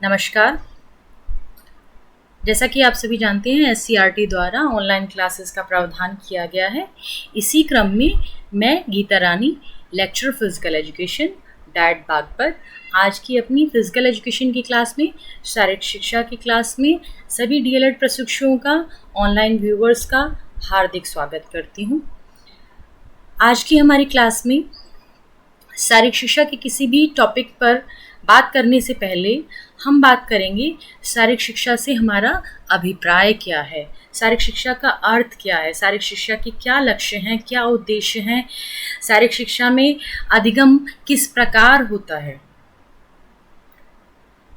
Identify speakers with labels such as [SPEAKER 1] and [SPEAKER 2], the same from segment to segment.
[SPEAKER 1] नमस्कार। जैसा कि आप सभी जानते हैं, एससीईआरटी द्वारा ऑनलाइन क्लासेस का प्रावधान किया गया है। इसी क्रम में मैं Geeta Rani, lecture physical education, DIET Baghpat, आज की अपनी फिजिकल एजुकेशन की क्लास में, शारीरिक शिक्षा की क्लास में सभी डीएलएड प्रशिक्षुओं का, ऑनलाइन व्यूवर्स का हार्दिक स्वागत करती हूँ। आज की हमारी क्लास में शारीरिक शिक्षा के किसी भी टॉपिक पर बात करने से पहले हम बात करेंगे शारीरिक शिक्षा से हमारा अभिप्राय क्या है, शारीरिक शिक्षा का अर्थ क्या है, शारीरिक शिक्षा के क्या लक्ष्य हैं, क्या उद्देश्य हैं, शारीरिक शिक्षा में अधिगम किस प्रकार होता है।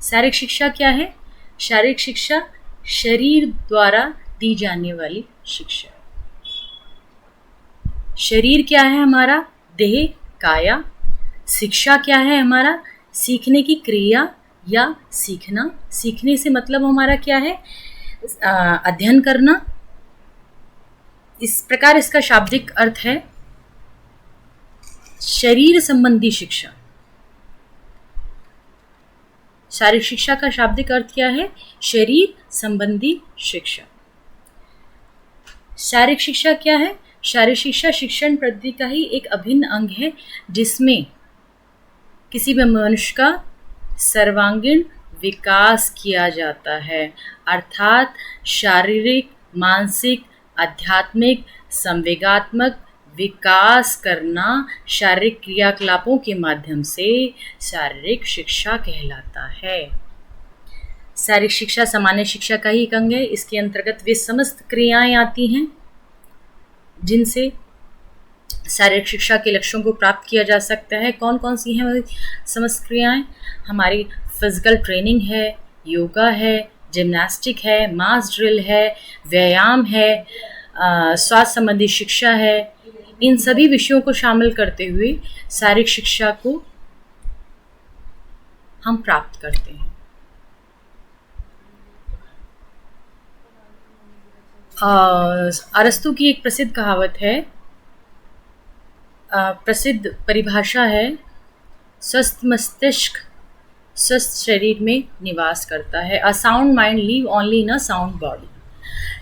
[SPEAKER 1] शारीरिक शिक्षा क्या है? शारीरिक शिक्षा शरीर द्वारा दी जाने वाली शिक्षा। शरीर क्या है? हमारा देह, काया। शिक्षा क्या है? हमारा सीखने की क्रिया या सीखना। सीखने से मतलब हमारा क्या है? अध्ययन करना। इस प्रकार इसका शाब्दिक अर्थ है शरीर संबंधी शिक्षा। शारीरिक शिक्षा का शाब्दिक अर्थ क्या है? शरीर संबंधी शिक्षा। शारीरिक शिक्षा क्या है? शारीरिक शिक्षा शिक्षण पद्धति का ही एक अभिन्न अंग है, जिसमें किसी भी मनुष्य का सर्वांगीण विकास किया जाता है, अर्थात शारीरिक, मानसिक, आध्यात्मिक, संवेगात्मक विकास करना शारीरिक क्रियाकलापों के माध्यम से शारीरिक शिक्षा कहलाता है। शारीरिक शिक्षा सामान्य शिक्षा का ही एक अंग है। इसके अंतर्गत वे समस्त क्रियाएं आती हैं जिनसे शारीरिक शिक्षा के लक्ष्यों को प्राप्त किया जा सकता है। कौन कौन सी हैं समस्त क्रियाएं? हमारी फिजिकल ट्रेनिंग है, योगा है, जिम्नास्टिक है, मास ड्रिल है, व्यायाम है, स्वास्थ्य संबंधी शिक्षा है। इन सभी विषयों को शामिल करते हुए शारीरिक शिक्षा को हम प्राप्त करते हैं। अरस्तु की एक प्रसिद्ध कहावत है, प्रसिद्ध परिभाषा है, स्वस्थ मस्तिष्क स्वस्थ शरीर में निवास करता है। A sound mind leave only in a sound body.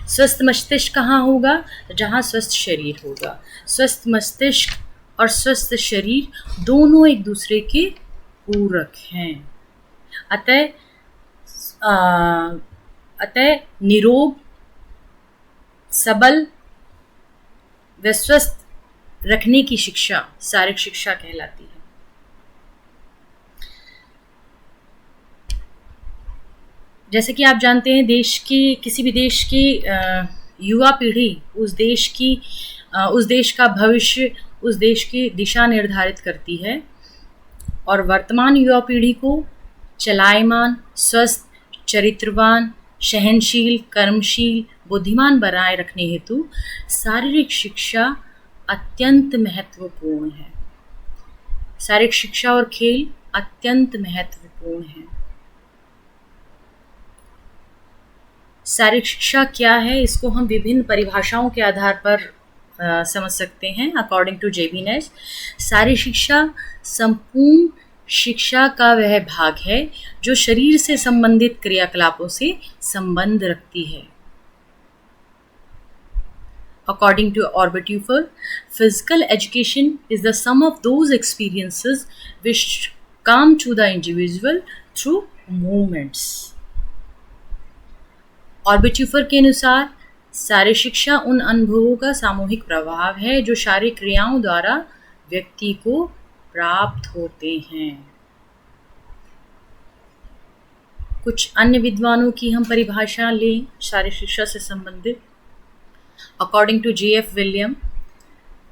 [SPEAKER 1] स्वस्थ मस्तिष्क कहाँ होगा? जहाँ स्वस्थ शरीर होगा। स्वस्थ मस्तिष्क और स्वस्थ शरीर दोनों एक दूसरे के पूरक हैं। अतः निरोग, सबल व स्वस्थ रखने की शिक्षा शारीरिक शिक्षा कहलाती है। जैसे कि आप जानते हैं, किसी भी देश की युवा पीढ़ी उस देश का भविष्य, उस देश की दिशा निर्धारित करती है, और वर्तमान युवा पीढ़ी को चलायमान, स्वस्थ, चरित्रवान, सहनशील, कर्मशील, बुद्धिमान बनाए रखने हेतु शारीरिक शिक्षा अत्यंत महत्वपूर्ण है। शारीरिक शिक्षा और खेल अत्यंत महत्वपूर्ण है। शारीरिक शिक्षा क्या है? इसको हम विभिन्न परिभाषाओं के आधार पर समझ सकते हैं। अकॉर्डिंग टू जेबी नेस, शारीरिक शिक्षा संपूर्ण शिक्षा का वह भाग है जो शरीर से संबंधित क्रियाकलापों से संबंध रखती है। According to Orbituffer, physical education is the sum of those experiences which come to the individual through movements. Orbituffer के अनुसार शारीरिक शिक्षा उन अनुभवों का सामूहिक प्रभाव है जो शारीरिक क्रियाओं द्वारा व्यक्ति को प्राप्त होते हैं। कुछ अन्य विद्वानों की हम परिभाषा लें शारीरिक शिक्षा से संबंधित। According to J.F. विलियम,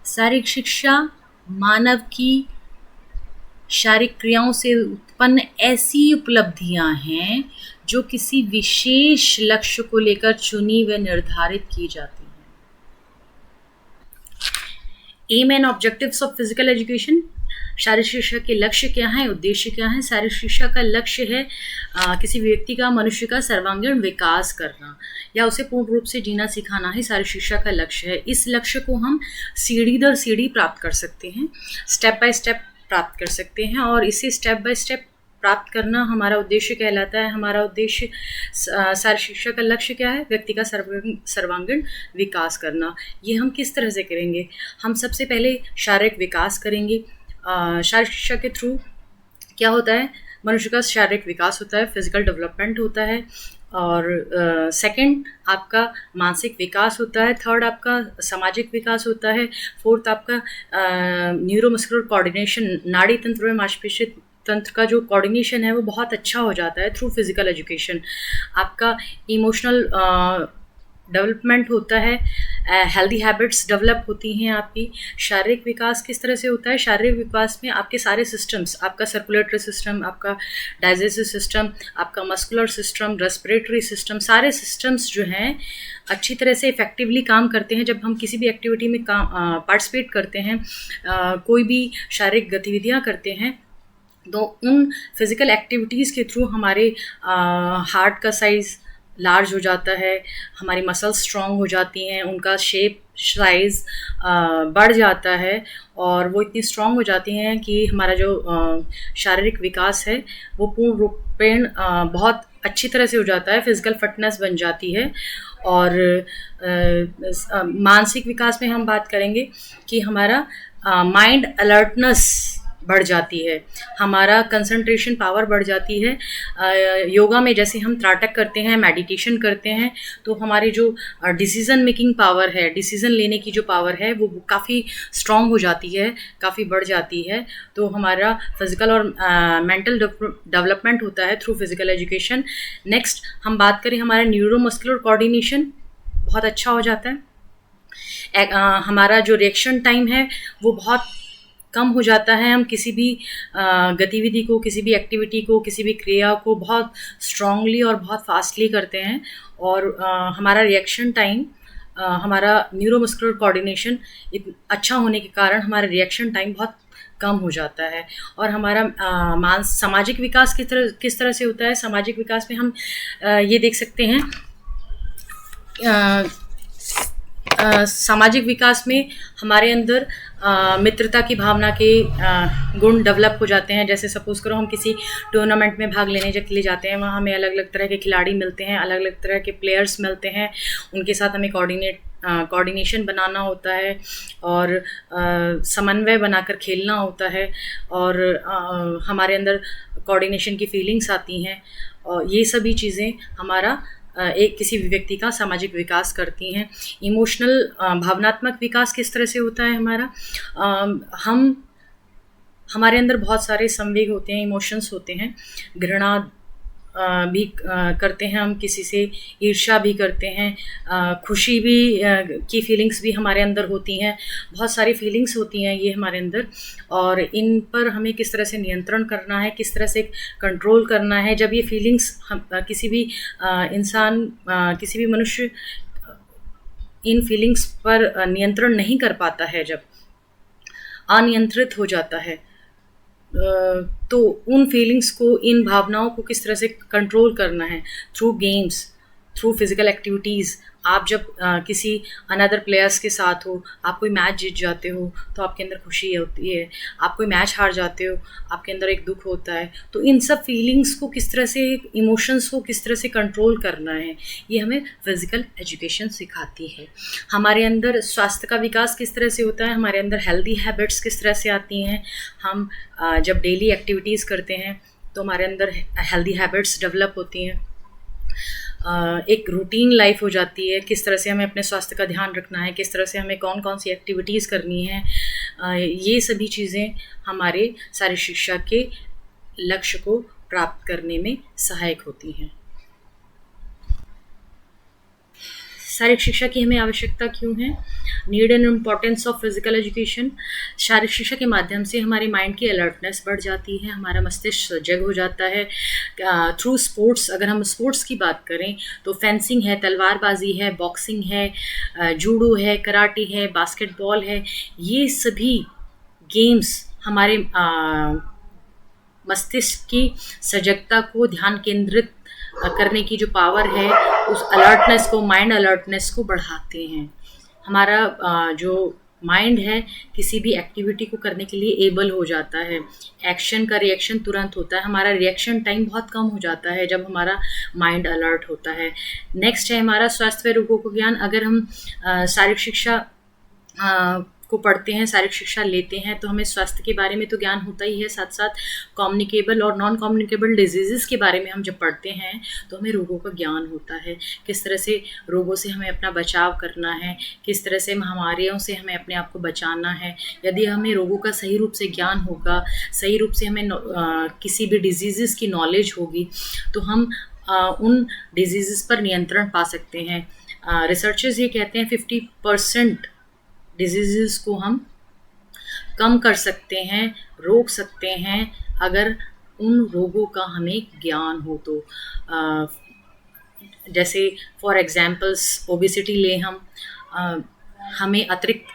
[SPEAKER 1] शारीरिक शिक्षा मानव की शारीरिक क्रियाओं से उत्पन्न ऐसी उपलब्धियां हैं जो किसी विशेष लक्ष्य को लेकर चुनी व निर्धारित की जाती हैं। Aim and objectives of physical education, शारीरिक शिक्षा के लक्ष्य क्या हैं, उद्देश्य क्या हैं? शारीरिक शिक्षा का लक्ष्य है किसी व्यक्ति का, मनुष्य का सर्वांगीण विकास करना या उसे पूर्ण रूप से जीना सिखाना ही शारीरिक शिक्षा का लक्ष्य है। इस लक्ष्य को हम सीढ़ी दर सीढ़ी प्राप्त कर सकते हैं, स्टेप बाय स्टेप प्राप्त कर सकते हैं, और इसे स्टेप बाय स्टेप प्राप्त करना हमारा उद्देश्य कहलाता है। हमारा उद्देश्य शारीरिक शिक्षा का लक्ष्य क्या है? व्यक्ति का सर्वांगीण विकास करना। ये हम किस तरह से करेंगे? हम सबसे पहले शारीरिक विकास करेंगे। शारीरिक शिक्षा के थ्रू क्या होता है? मनुष्य का शारीरिक विकास होता है, फिजिकल डेवलपमेंट होता है। और सेकंड आपका मानसिक विकास होता है। थर्ड आपका सामाजिक विकास होता है। फोर्थ आपका न्यूरोमस्कुलर कोऑर्डिनेशन, नाड़ी तंत्र और मांसपेशी तंत्र का जो कोऑर्डिनेशन है वो बहुत अच्छा हो जाता है थ्रू फिजिकल एजुकेशन। आपका इमोशनल डेवलपमेंट होता है, हेल्दी हैबिट्स डेवलप होती हैं आपकी। शारीरिक विकास किस तरह से होता है? शारीरिक विकास में आपके सारे सिस्टम्स, आपका सर्कुलेटरी सिस्टम, आपका डाइजेस्टिव सिस्टम, आपका मस्कुलर सिस्टम, रेस्पिरेटरी सिस्टम, सारे सिस्टम्स जो हैं अच्छी तरह से इफ़ेक्टिवली काम करते हैं। जब हम किसी भी एक्टिविटी में पार्टिसिपेट करते हैं, कोई भी शारीरिक गतिविधियाँ करते हैं, तो उन फिज़िकल एक्टिविटीज़ के थ्रू हमारे हार्ट का साइज़ लार्ज हो जाता है, हमारी मसल्स स्ट्रॉन्ग हो जाती हैं, उनका शेप साइज़ बढ़ जाता है और वो इतनी स्ट्रॉन्ग हो जाती हैं कि हमारा जो शारीरिक विकास है वो पूर्ण रूपेण बहुत अच्छी तरह से हो जाता है, फिज़िकल फिटनेस बन जाती है। और मानसिक विकास में हम बात करेंगे कि हमारा माइंड अलर्टनेस बढ़ जाती है, हमारा कंसंट्रेशन पावर बढ़ जाती है। योगा में जैसे हम त्राटक करते हैं, मेडिटेशन करते हैं, तो हमारी जो डिसीज़न मेकिंग पावर है, डिसीज़न लेने की जो पावर है वो काफ़ी स्ट्रॉन्ग हो जाती है, काफ़ी बढ़ जाती है। तो हमारा फिज़िकल और मेंटल डेवलपमेंट होता है थ्रू फिज़िकल एजुकेशन। नेक्स्ट हम बात करें, हमारा न्यूरोमस्कुलर कोऑर्डिनेशन बहुत अच्छा हो जाता है। हमारा जो रिएक्शन टाइम है वो बहुत कम हो जाता है। हम किसी भी गतिविधि को, किसी भी एक्टिविटी को, किसी भी क्रिया को बहुत स्ट्रांगली और बहुत फास्टली करते हैं। और हमारा रिएक्शन टाइम, हमारा न्यूरोमस्कुलर कोऑर्डिनेशन अच्छा होने के कारण हमारा रिएक्शन टाइम बहुत कम हो जाता है। और हमारा सामाजिक विकास किस तरह से होता है? सामाजिक विकास में हम ये देख सकते हैं, सामाजिक विकास में हमारे अंदर मित्रता की भावना के गुण डेवलप हो जाते हैं। जैसे सपोज़ करो हम किसी टूर्नामेंट में भाग लेने के लिए जाते हैं, वहाँ हमें अलग अलग तरह के खिलाड़ी मिलते हैं, अलग अलग तरह के प्लेयर्स मिलते हैं, उनके साथ हमें कोऑर्डिनेशन बनाना होता है और समन्वय बनाकर खेलना होता है। और हमारे अंदर कोऑर्डिनेशन की फीलिंग्स आती हैं और ये सभी चीज़ें हमारा एक किसी भी व्यक्ति का सामाजिक विकास करती हैं। इमोशनल भावनात्मक विकास किस तरह से होता है हमारा? हमारे अंदर बहुत सारे संवेग होते हैं, इमोशंस होते हैं। घृणा भी करते हैं हम किसी से, ईर्ष्या भी करते हैं, खुशी भी की फीलिंग्स भी हमारे अंदर होती हैं। बहुत सारी फीलिंग्स होती हैं ये हमारे अंदर, और इन पर हमें किस तरह से नियंत्रण करना है, किस तरह से कंट्रोल करना है। जब ये फीलिंग्स किसी भी इंसान, किसी भी मनुष्य इन फीलिंग्स पर नियंत्रण नहीं कर पाता है, जब अनियंत्रित हो जाता है, तो उन फीलिंग्स को, इन भावनाओं को किस तरह से कंट्रोल करना है? Through games, through physical activities. आप जब किसी अनदर प्लेयर्स के साथ हो, आप कोई मैच जीत जाते हो तो आपके अंदर खुशी होती है, आप कोई मैच हार जाते हो आपके अंदर एक दुख होता है। तो इन सब फीलिंग्स को किस तरह से, इमोशंस को किस तरह से कंट्रोल करना है, ये हमें फिज़िकल एजुकेशन सिखाती है। हमारे अंदर स्वास्थ्य का विकास किस तरह से होता है? हमारे अंदर हेल्दी हैबिट्स किस तरह से आती हैं? हम जब डेली एक्टिविटीज़ करते हैं तो हमारे अंदर हेल्दी हैबिट्स डेवलप होती हैं, एक रूटीन लाइफ हो जाती है। किस तरह से हमें अपने स्वास्थ्य का ध्यान रखना है, किस तरह से हमें कौन कौन सी एक्टिविटीज़ करनी है, ये सभी चीज़ें हमारे शारीरिक शिक्षा के लक्ष्य को प्राप्त करने में सहायक होती हैं। शारीरिक शिक्षा की हमें आवश्यकता क्यों है? Need and importance of physical education. शारीरिक शिक्षा के माध्यम से हमारे माइंड की अलर्टनेस बढ़ जाती है, हमारा मस्तिष्क सजग हो जाता है। थ्रू स्पोर्ट्स, अगर हम स्पोर्ट्स की बात करें तो फेंसिंग है, तलवारबाजी है, बॉक्सिंग है, जूडो है, कराटे है, बास्केटबॉल है, ये सभी गेम्स हमारे मस्तिष्क की सजगता को, ध्यान केंद्रित करने की जो पावर है, उस अलर्टनेस को, माइंड अलर्टनेस को बढ़ाते हैं। हमारा जो माइंड है किसी भी एक्टिविटी को करने के लिए एबल हो जाता है। एक्शन का रिएक्शन तुरंत होता है, हमारा रिएक्शन टाइम बहुत कम हो जाता है जब हमारा माइंड अलर्ट होता है। नेक्स्ट है हमारा स्वास्थ्य व रोगों को ज्ञान। अगर हम शारीरिक शिक्षा को पढ़ते हैं, शारीरिक शिक्षा लेते हैं, तो हमें स्वास्थ्य के बारे में तो ज्ञान होता ही है, साथ साथ कम्युनिकेबल और नॉन कम्युनिकेबल डिजीज़ के बारे में हम जब पढ़ते हैं तो हमें रोगों का ज्ञान होता है, किस तरह से रोगों से हमें अपना बचाव करना है, किस तरह से महामारियों से हमें अपने आप को बचाना है। यदि हमें रोगों का सही रूप से ज्ञान होगा, सही रूप से हमें किसी भी डिजीज़ की नॉलेज होगी, तो हम उन डिजीज़ पर नियंत्रण पा सकते हैं। रिसर्चर्स ये कहते हैं 50% डिजीज़ को हम कम कर सकते हैं, रोक सकते हैं, अगर उन रोगों का हमें ज्ञान हो तो। जैसे फॉर एग्जांपल्स ओबेसिटी ले हम, हमें अतिरिक्त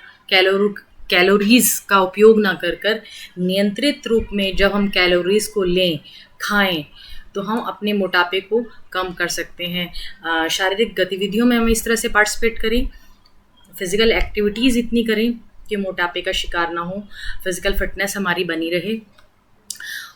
[SPEAKER 1] कैलोरीज़ का उपयोग ना कर नियंत्रित रूप में जब हम कैलोरीज़ को लें, खाएं, तो हम अपने मोटापे को कम कर सकते हैं। शारीरिक गतिविधियों में हम इस तरह से पार्टिसिपेट करें, फिज़िकल एक्टिविटीज़ इतनी करें कि मोटापे का शिकार ना हो, फिज़िकल फिटनेस हमारी बनी रहे।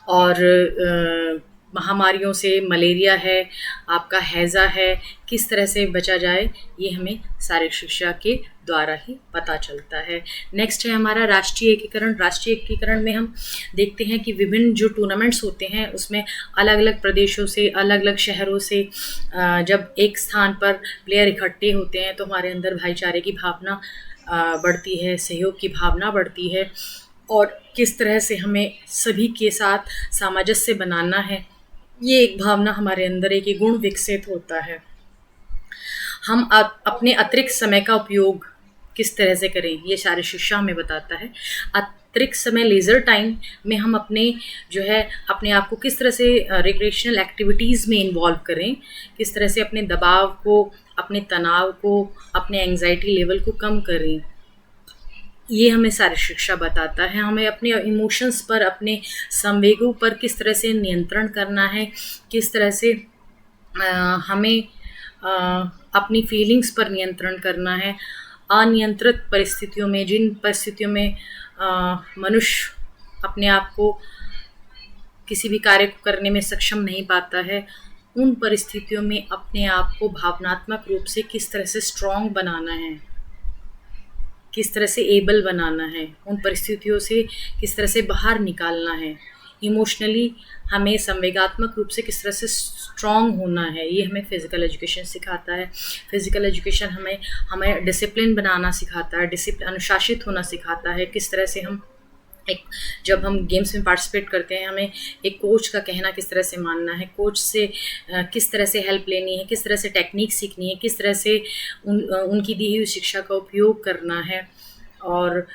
[SPEAKER 1] और महामारियों से, मलेरिया है, आपका हैज़ा है, किस तरह से बचा जाए, ये हमें शारीरिक शिक्षा के द्वारा ही पता चलता है। नेक्स्ट है हमारा राष्ट्रीय एकीकरण। राष्ट्रीय एकीकरण में हम देखते हैं कि विभिन्न जो टूर्नामेंट्स होते हैं उसमें अलग अलग प्रदेशों से, अलग अलग शहरों से जब एक स्थान पर प्लेयर इकट्ठे होते हैं तो हमारे अंदर भाईचारे की भावना बढ़ती है, सहयोग की भावना बढ़ती है, और किस तरह से हमें सभी के साथ सामंजस्य बनाना है, ये एक भावना हमारे अंदर, एक गुण विकसित होता है। हम अपने अतिरिक्त समय का उपयोग किस तरह से करें, ये शारीरिक शिक्षा हमें बताता है। अतिरिक्त समय, लेज़र टाइम में हम अपने आप को किस तरह से रिक्रिएशनल एक्टिविटीज़ में इन्वॉल्व करें, किस तरह से अपने दबाव को, अपने तनाव को, अपने एंग्जाइटी लेवल को कम करें, ये हमें शारीरिक शिक्षा बताता है। हमें अपने इमोशंस पर, अपने संवेगों पर किस तरह से नियंत्रण करना है, किस तरह से हमें अपनी फीलिंग्स पर नियंत्रण करना है। अनियंत्रित परिस्थितियों में, जिन परिस्थितियों में मनुष्य अपने आप को किसी भी कार्य को करने में सक्षम नहीं पाता है, उन परिस्थितियों में अपने आप को भावनात्मक रूप से किस तरह से स्ट्रॉन्ग बनाना है, किस तरह से एबल बनाना है, उन परिस्थितियों से किस तरह से बाहर निकालना है। इमोशनली हमें संवेगात्मक रूप से किस तरह से स्ट्रॉन्ग होना है, ये हमें फ़िज़िकल एजुकेशन सिखाता है। फ़िज़िकल एजुकेशन हमें डिसिप्लिन बनाना सिखाता है, अनुशासित होना सिखाता है। किस तरह से हम जब हम गेम्स में पार्टिसिपेट करते हैं, हमें एक कोच का कहना किस तरह से मानना है, कोच से किस तरह से हेल्प लेनी है, किस तरह से टेक्निक सीखनी है, किस तरह से उनकी दी हुई शिक्षा का उपयोग करना है, और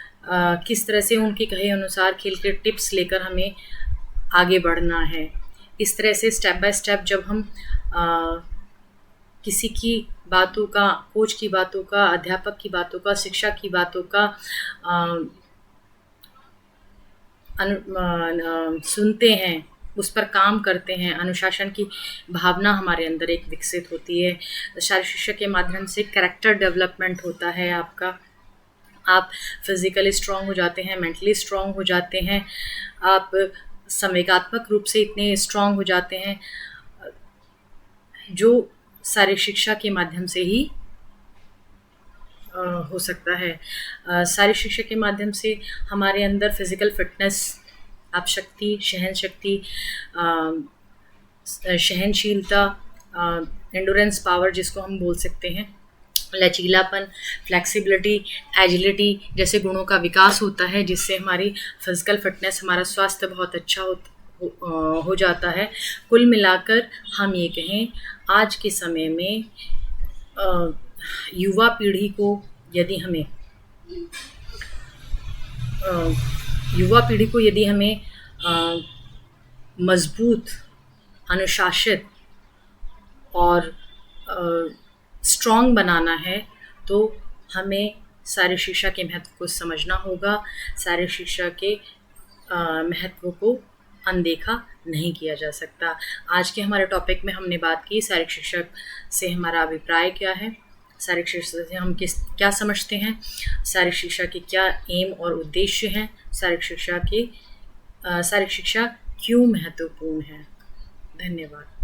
[SPEAKER 1] किस तरह से उनके कहे अनुसार खेल के टिप्स लेकर हमें आगे बढ़ना है। इस तरह से स्टेप बाय स्टेप जब हम किसी की बातों का, कोच की बातों का, अध्यापक की बातों का, शिक्षा की बातों का सुनते हैं, उस पर काम करते हैं, अनुशासन की भावना हमारे अंदर एक विकसित होती है। शारीरिक शिक्षा के माध्यम से कैरेक्टर डेवलपमेंट होता है आपका, आप फिज़िकली स्ट्रॉन्ग हो जाते हैं, मेंटली स्ट्रॉन्ग हो जाते हैं, आप संवेगात्मक रूप से इतने स्ट्रॉन्ग हो जाते हैं, जो शारीरिक शिक्षा के माध्यम से ही हो सकता है। शारीरिक शिक्षा के माध्यम से हमारे अंदर फिज़िकल फिटनेस, आप शक्ति, सहन शक्ति, सहनशीलता, एंडोरेंस पावर जिसको हम बोल सकते हैं, लचीलापन, फ्लेक्सिबिलिटी, एजिलिटी जैसे गुणों का विकास होता है, जिससे हमारी फिज़िकल फिटनेस, हमारा स्वास्थ्य बहुत अच्छा हो जाता है। कुल मिलाकर हम ये कहें, आज के समय में युवा पीढ़ी को यदि हमें मजबूत, अनुशासित और स्ट्रॉन्ग बनाना है, तो हमें शारीरिक शिक्षा के महत्व को समझना होगा। शारीरिक शिक्षा के महत्व को अनदेखा नहीं किया जा सकता। आज के हमारे टॉपिक में हमने बात की शारीरिक शिक्षा से हमारा अभिप्राय क्या है, शारीरिक शिक्षा से हम क्या समझते हैं, शारीरिक शिक्षा के क्या एम और उद्देश्य हैं, शारीरिक शिक्षा क्यों महत्वपूर्ण है। धन्यवाद।